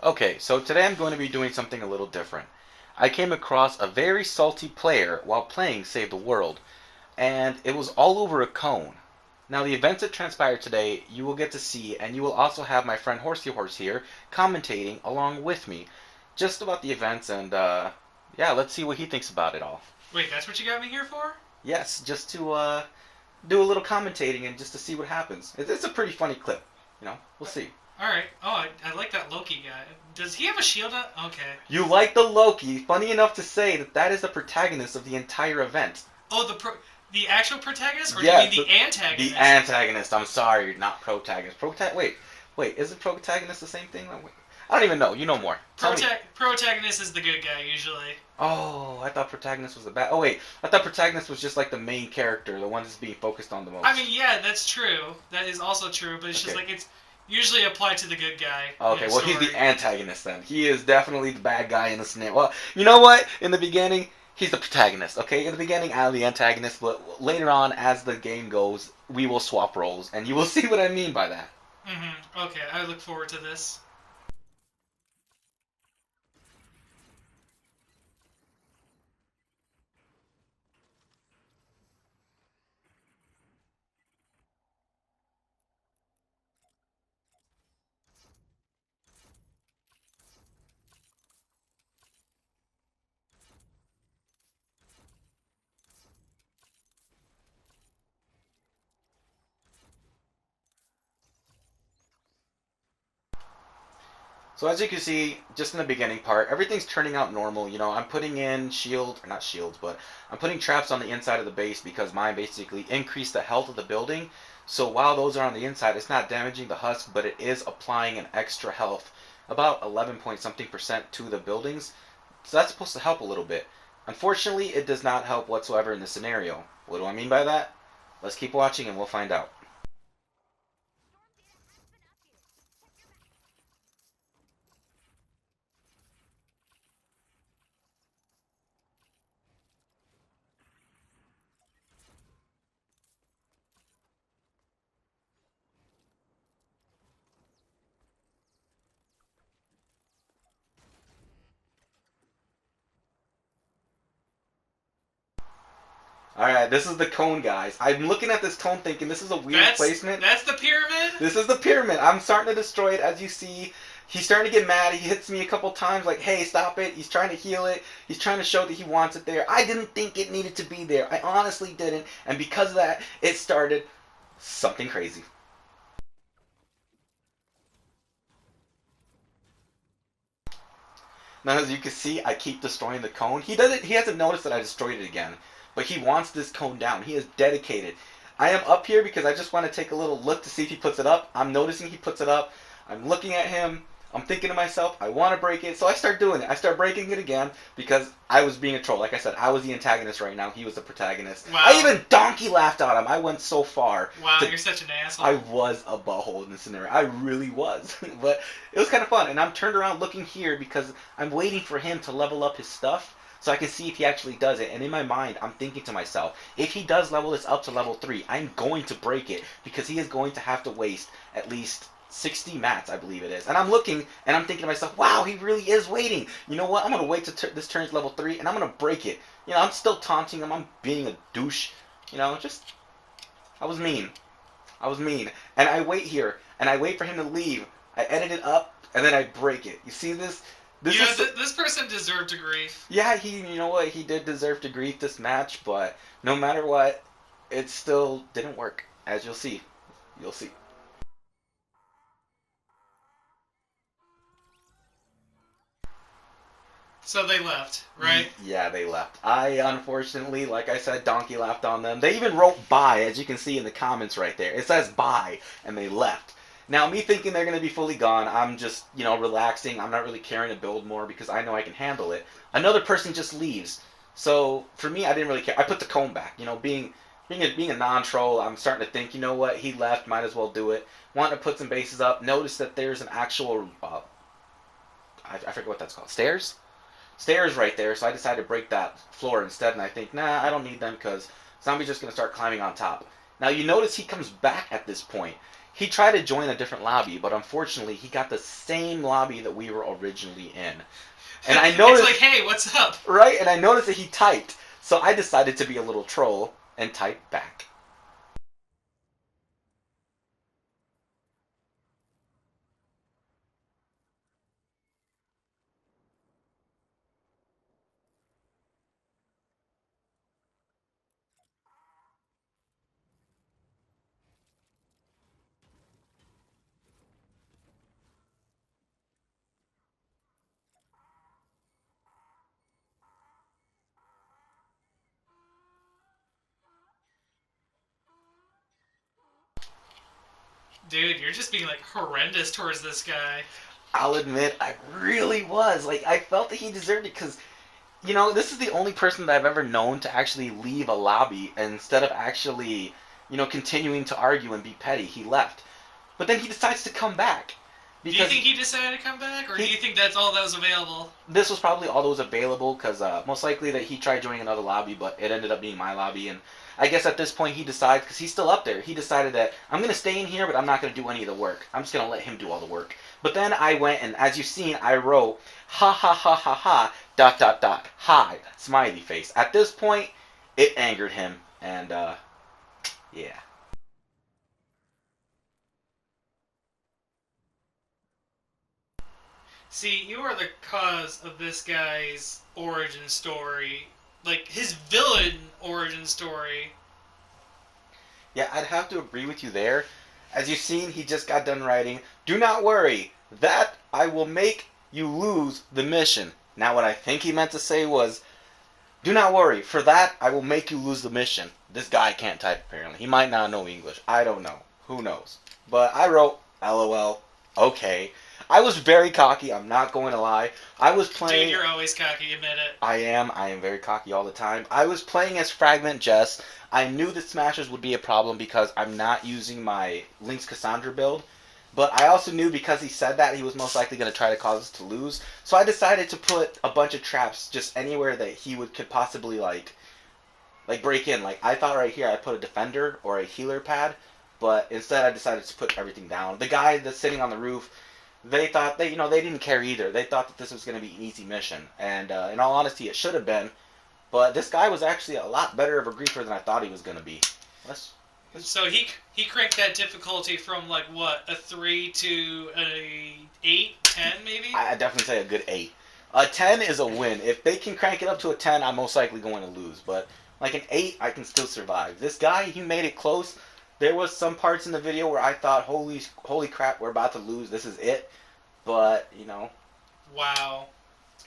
Okay, so today I'm going to be doing something a little different. I came across a very salty player while playing Save the World, and it was all over a cone. Now, the events that transpired today, you will get to see, and you will also have my friend Horsey Horse here commentating along with me just about the events, and yeah, let's see what he thinks about it all. Wait, that's what you got me here for? Yes, just to do a little commentating and just to see what happens. It's a pretty funny clip, we'll see. All right. Oh, I like that Loki guy. Does he have a shield up? Okay. You like the Loki, funny enough to say that that is the protagonist of the entire event. Oh, the actual protagonist, or do you mean Yes, the the antagonist? antagonist. I'm sorry, not protagonist. Wait, isn't protagonist the same thing? Wait, I don't even know. You know more. Tell me. Protagonist is the good guy usually. Oh, I thought protagonist was the bad. Oh wait, I thought protagonist was just like the main character, the one that's being focused on the most. I mean, yeah, that's true. That is also true, but it's just Okay. like it's usually applied to the good guy. Okay, well he's Story. the antagonist then. He is definitely the bad guy in the scenario. Well, you know what? In the beginning, he's the protagonist. Okay, in the beginning, I'm the antagonist, but later on, as the game goes, we will swap roles, and you will see what I mean by that. Okay, I look forward to this. So as you can see, just in the beginning part, everything's turning out normal. I'm putting in shield, or not shields, but I'm putting traps on the inside of the base because mine basically increase the health of the building. So while those are on the inside, it's not damaging the husk, but it is applying an extra health, about 11 point something percent to the buildings. So that's supposed to help a little bit. Unfortunately, it does not help whatsoever in this scenario. What do I mean by that? Let's keep watching and we'll find out. Alright, this is the cone, guys. I'm looking at this cone thinking this is a weird placement. That's the pyramid. This is the pyramid. I'm starting to destroy it, as you see. He's starting to get mad. He hits me a couple times, like, hey, stop it. He's trying to heal it. He's trying to show that he wants it there. I didn't think it needed to be there. I honestly didn't. And because of that, it started something crazy. Now, as you can see, I keep destroying the cone. He hasn't noticed that I destroyed it again. But he wants this cone down. He is dedicated. I am up here because I just want to take a little look to see if he puts it up. I'm noticing he puts it up. I'm looking at him. I'm thinking to myself, I want to break it. So I start doing it. I start breaking it again because I was being a troll. Like I said, I was the antagonist right now. He was the protagonist. Wow. I even donkey laughed at him. I went so far. Wow, you're such an asshole. I was a butthole in this scenario. I really was. But it was kind of fun. And I'm turned around looking here because I'm waiting for him to level up his stuff so I can see if he actually does it. And in my mind, I'm thinking to myself, if he does level this up to level 3, I'm going to break it because he is going to have to waste at least 60 mats, I believe it is. And I'm looking and I'm thinking to myself, wow, he really is waiting. You know what? I'm going to wait till this turns level 3 and I'm going to break it. I'm still taunting him. I'm being a douche. Just, I was mean. I was mean. And I wait here and I wait for him to leave. I edit it up and then I break it. You see this? This person deserved a grief. Yeah, you know what? He did deserve to grief this match, but no matter what, it still didn't work. As you'll see. You'll see. So they left, right? Yeah, they left. I, unfortunately, like I said, donkey laughed on them. They even wrote bye, as you can see in the comments right there. It says bye, and they left. Now, me thinking they're going to be fully gone, I'm just, relaxing. I'm not really caring to build more because I know I can handle it. Another person just leaves. So, for me, I didn't really care. I put the cone back. Being a non-troll, I'm starting to think, you know what, he left, might as well do it. Wanting to put some bases up. Notice that there's an actual, I forget what that's called. Stairs right there, so I decided to break that floor instead, and I think, nah, I don't need them because zombie's just going to start climbing on top. Now you notice he comes back at this point. He tried to join a different lobby, but unfortunately he got the same lobby that we were originally in. And I It's noticed, like, hey, what's up? right? And I noticed that he typed. So I decided to be a little troll and type back. Dude, you're just being like horrendous towards this guy. I'll admit, I really was. Like, I felt that he deserved it because, this is the only person that I've ever known to actually leave a lobby and instead of actually, continuing to argue and be petty, he left. But then he decides to come back. Do you think he decided to come back, or do you think that's all that was available? This was probably all that was available because most likely that he tried joining another lobby, but it ended up being my lobby. And I guess at this point he decides, because he's still up there, he decided that I'm going to stay in here, but I'm not going to do any of the work. I'm just going to let him do all the work. But then I went and, as you've seen, I wrote, ha ha ha ha ha, dot dot dot, hi, smiley face. At this point, it angered him, and yeah. See, you are the cause of this guy's origin story. Like, his villain origin story. Yeah, I'd have to agree with you there. As you've seen, he just got done writing, do not worry, that I will make you lose the mission. Now, what I think he meant to say was, do not worry, for that I will make you lose the mission. This guy can't type, apparently. He might not know English. I don't know. Who knows? But I wrote, LOL, okay. I was very cocky, I'm not going to lie. I was playing... Dude, you're always cocky, admit it. I am very cocky all the time. I was playing as Fragment Jess. I knew the Smashers would be a problem because I'm not using my Lynx Cassandra build. But I also knew because he said that he was most likely going to try to cause us to lose. So I decided to put a bunch of traps just anywhere that he could possibly like break in. Like I thought right here I put a defender or a healer pad, but instead I decided to put everything down. The guy that's sitting on the roof, they thought they didn't care either. They thought that this was going to be an easy mission, and in all honesty, it should have been. But this guy was actually a lot better of a griefer than I thought he was going to be. So he cranked that difficulty from like what, a 3 to a 8, 10 maybe? I definitely say a good 8. A 10 is a win. If they can crank it up to a 10, I'm most likely going to lose. But like an 8, I can still survive. This guy, he made it close. There was some parts in the video where I thought, holy crap, we're about to lose. This is it. But, Wow.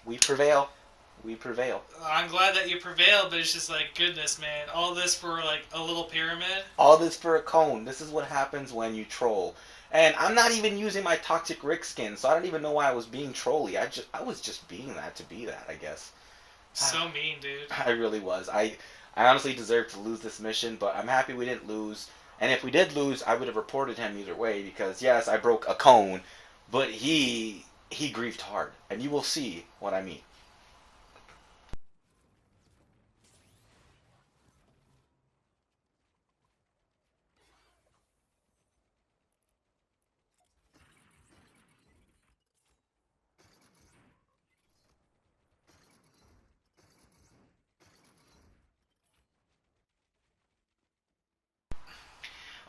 we prevail. We prevail. I'm glad that you prevailed, but it's just like, goodness, man. All this for like a little pyramid? All this for a cone. This is what happens when you troll. And I'm not even using my Toxic Rick skin, so I don't even know why I was being trolly. I was just being that to be that, I guess. So mean, dude. I really was. I honestly deserved to lose this mission, but I'm happy we didn't lose. And if we did lose, I would have reported him either way, because yes, I broke a cone, but he griefed hard. And you will see what I mean.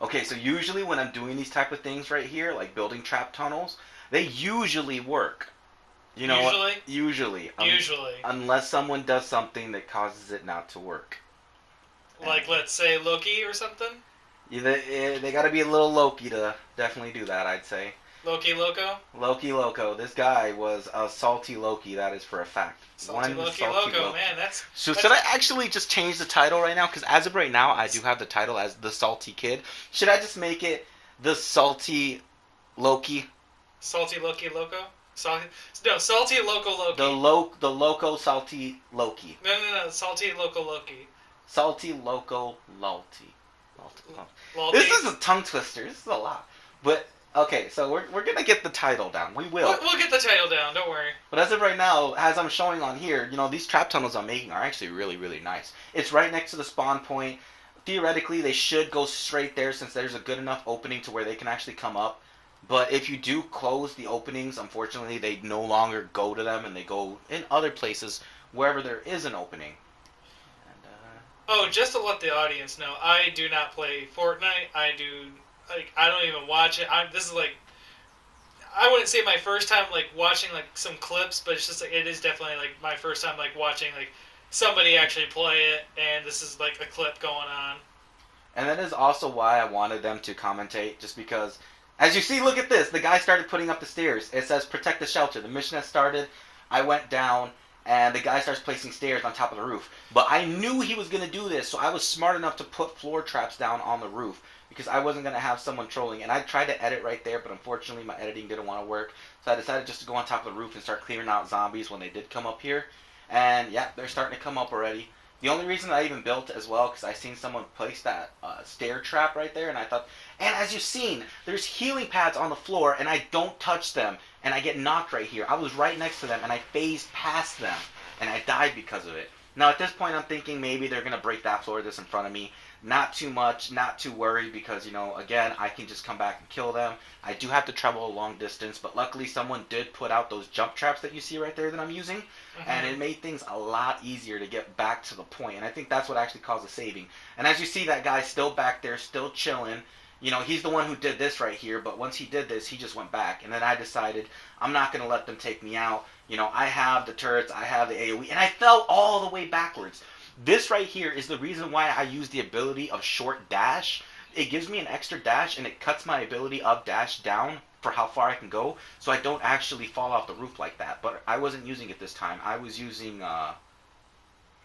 Okay, so usually when I'm doing these type of things right here, like building trap tunnels, they usually work. You know Usually? what? Usually. Usually. Unless someone does something that causes it not to work. Like, let's say Loki or something? Yeah, they got to be a little Loki to definitely do that, I'd say. Loki Loco? Loki Loco. This guy was a Salty Loki, that is for a fact. Salty Loki Salty Loco, Loki. man, that's... So should I actually just change the title right now? Because as of right now, I do have the title as the Salty Kid. Should I just make it the Salty Loki? Salty Loki Loco? Salty Loco Loki. The Loco Salty Loki. No, Salty Loco Loki. Salty Loco Lulty. Lulty. This is a tongue twister. This is a lot. But okay, so we're gonna get the title down. We will. We'll get the title down. Don't worry. But as of right now, as I'm showing on here, these trap tunnels I'm making are actually really, really nice. It's right next to the spawn point. theoretically they should go straight there since there's a good enough opening to where they can actually come up. But if you do close the openings, unfortunately, they no longer go to them and they go in other places wherever there is an opening. And, Oh, just to let the audience know, I do not play Fortnite. I don't even watch it. This is like, I wouldn't say my first time like watching like some clips, but it's just like it is definitely like my first time like watching like somebody actually play it, and this is like a clip going on. and that is also why I wanted them to commentate, just because, as you see, look at this. The guy started putting up the stairs. It says protect the shelter. The mission has started. I went down, and the guy starts placing stairs on top of the roof. But I knew he was going to do this, so I was smart enough to put floor traps down on the roof because I wasn't going to have someone trolling. And I tried to edit right there, but unfortunately my editing didn't want to work. So I decided just to go on top of the roof and start clearing out zombies when they did come up here. And yeah, they're starting to come up already. The only reason I even built it as well, because I seen someone place that stair trap right there, and I thought, and as you've seen, there's healing pads on the floor, and I don't touch them, and I get knocked right here. I was right next to them, and I phased past them, and I died because of it. Now, at this point, I'm thinking maybe they're going to break that floor that's in front of me. Not too much, not too worried, because, you know, again, I can just come back and kill them. I do have to travel a long distance, but luckily someone did put out those jump traps that you see right there that I'm using, and it made things a lot easier to get back to the point, and I think that's what actually caused the saving. And as you see, that guy's still back there, still chilling. You know, he's the one who did this right here, but once he did this, he just went back, and then I decided I'm not going to let them take me out. You know, I have the turrets, I have the AoE, and I fell all the way backwards. This right here is the reason why I use the ability of short dash. It gives me an extra dash, and it cuts my ability of dash down for how far I can go, so I don't actually fall off the roof like that. But I wasn't using it this time. I was using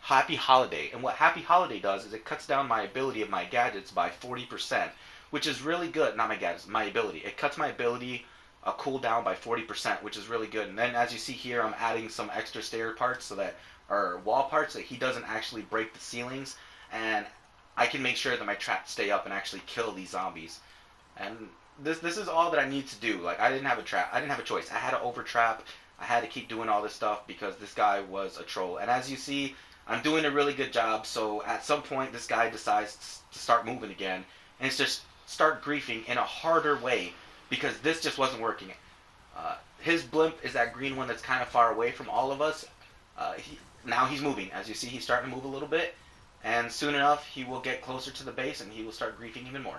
Happy Holiday, and what Happy Holiday does is it cuts down my ability of my gadgets by 40%, which is really good. Not my gadgets, my ability. It cuts my ability cooldown by 40%, which is really good. And then as you see here, I'm adding some extra stair parts so that, or wall parts, that he doesn't actually break the ceilings, and I can make sure that my traps stay up and actually kill these zombies. And this is all that I need to do. Like, I didn't have a trap. I didn't have a choice. I had to over trap. I had to keep doing all this stuff because this guy was a troll. And as you see, I'm doing a really good job. So at some point, this guy decides to start moving again, and it's just start griefing in a harder way because this just wasn't working. His blimp is that green one that's kind of far away from all of us. Now he's moving. As you see, he's starting to move a little bit. And soon enough, he will get closer to the base and he will start griefing even more.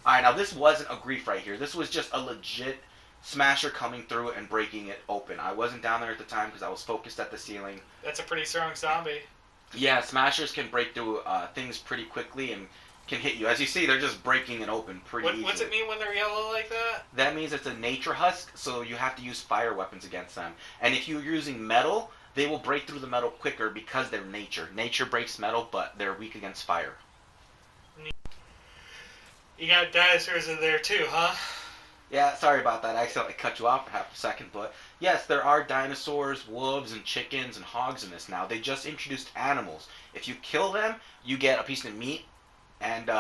Alright, now this wasn't a grief right here. This was just a legit smasher coming through and breaking it open. I wasn't down there at the time because I was focused at the ceiling. That's a pretty strong zombie. Yeah, smashers can break through things pretty quickly and can hit you. As you see, they're just breaking it open pretty easily. What's it mean when they're yellow like that? That means it's a nature husk, so you have to use fire weapons against them. And if you're using metal, they will break through the metal quicker because they're nature. Nature breaks metal, but they're weak against fire. You got dinosaurs in there too, huh? Yeah, sorry about that. I accidentally cut you off for half a second, but yes, there are dinosaurs, wolves, and chickens, and hogs in this now. They just introduced animals. If you kill them, you get a piece of meat, and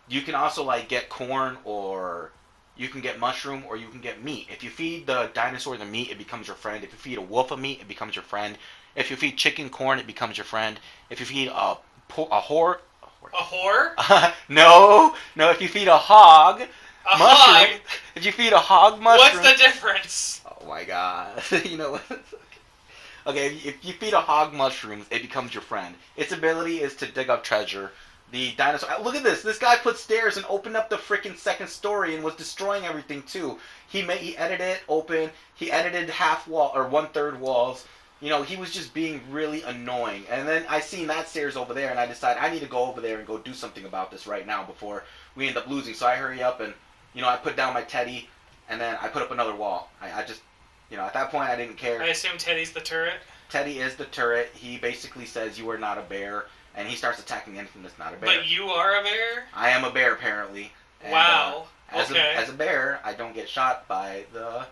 you can also like get corn, or you can get mushroom, or you can get meat. If you feed the dinosaur the meat, it becomes your friend. If you feed a wolf a meat, it becomes your friend. If you feed chicken corn, it becomes your friend. If you feed a whore... A whore? No. If you feed a hog... A mushroom. hog? If you feed a hog mushroom... What's the difference? Oh my god. You know what? Okay, if you feed a hog mushrooms, it becomes your friend. Its ability is to dig up treasure. The dinosaur... Look at this! This guy put stairs and opened up the freaking second story and was destroying everything too. He edited it open. He edited half wall, or 1/3 walls. You know, he was just being really annoying. And then I seen that stairs over there, and I decided I need to go over there and go do something about this right now before we end up losing. So I hurry up and, you know, I put down my teddy, and then I put up another wall. I just, you know, at that point I didn't care. I assume Teddy's the turret? Teddy is the turret. He basically says you are not a bear, and he starts attacking anything that's not a bear. But you are a bear? I am a bear, apparently. And, wow. Okay. As a bear, I don't get shot by the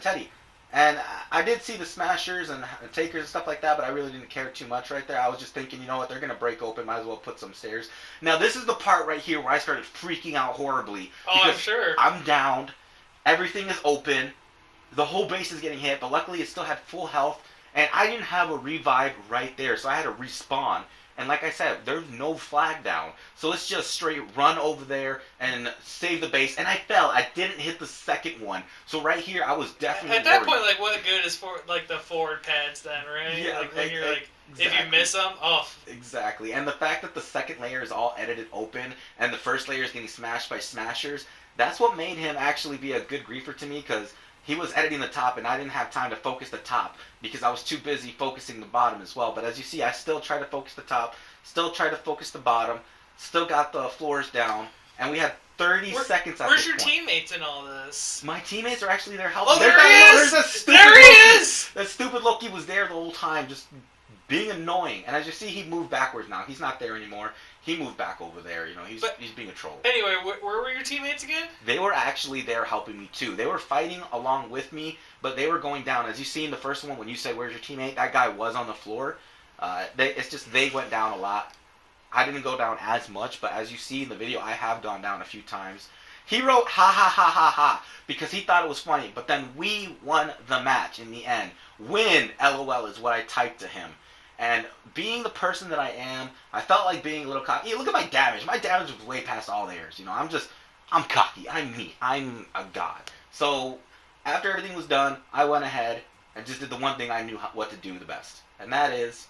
teddy. And I did see the smashers and takers and stuff like that, but I really didn't care too much right there. I was just thinking, you know what, they're going to break open, might as well put some stairs. Now, this is the part right here where I started freaking out horribly. Oh, I'm sure. I'm downed, everything is open, the whole base is getting hit, but luckily it still had full health, And I didn't have a revive right there, so I had to respawn. And like I said, there's no flag down. So it's just straight run over there and save the base. And I fell. I didn't hit the second one. So right here, I was definitely At that worried. point, like, what good is for like the forward pads then, right? Yeah, like when you're like, if exactly. you miss them, oh. Exactly. And the fact that the second layer is all edited open and the first layer is getting smashed by smashers, that's what made him actually be a good griefer to me, because he was editing the top and I didn't have time to focus the top because I was too busy focusing the bottom as well. But as you see, I still try to focus the top, still try to focus the bottom, still got the floors down, and we had 30 seconds at Where's this your point. teammates in all this? My teammates are actually there helping. Oh, there he is! There's a stupid There he Loki. is! That stupid Loki was there the whole time, just being annoying. And as you see, he moved backwards now. He's not there anymore. He moved back over there. You know, he's being a troll. Anyway, where were your teammates again? They were actually there helping me too. They were fighting along with me, but they were going down. As you see in the first one, when you said, "Where's your teammate?" That guy was on the floor. It's just they went down a lot. I didn't go down as much, but as you see in the video, I have gone down a few times. He wrote "ha ha ha ha ha" because he thought it was funny, but then we won the match in the end. Win, LOL is what I typed to him. And being the person that I am, I felt like being a little cocky. Look at my damage. My damage was way past all theirs. You know, I'm cocky. I'm me. I'm a god. So after everything was done, I went ahead and just did the one thing I knew what to do the best, and that is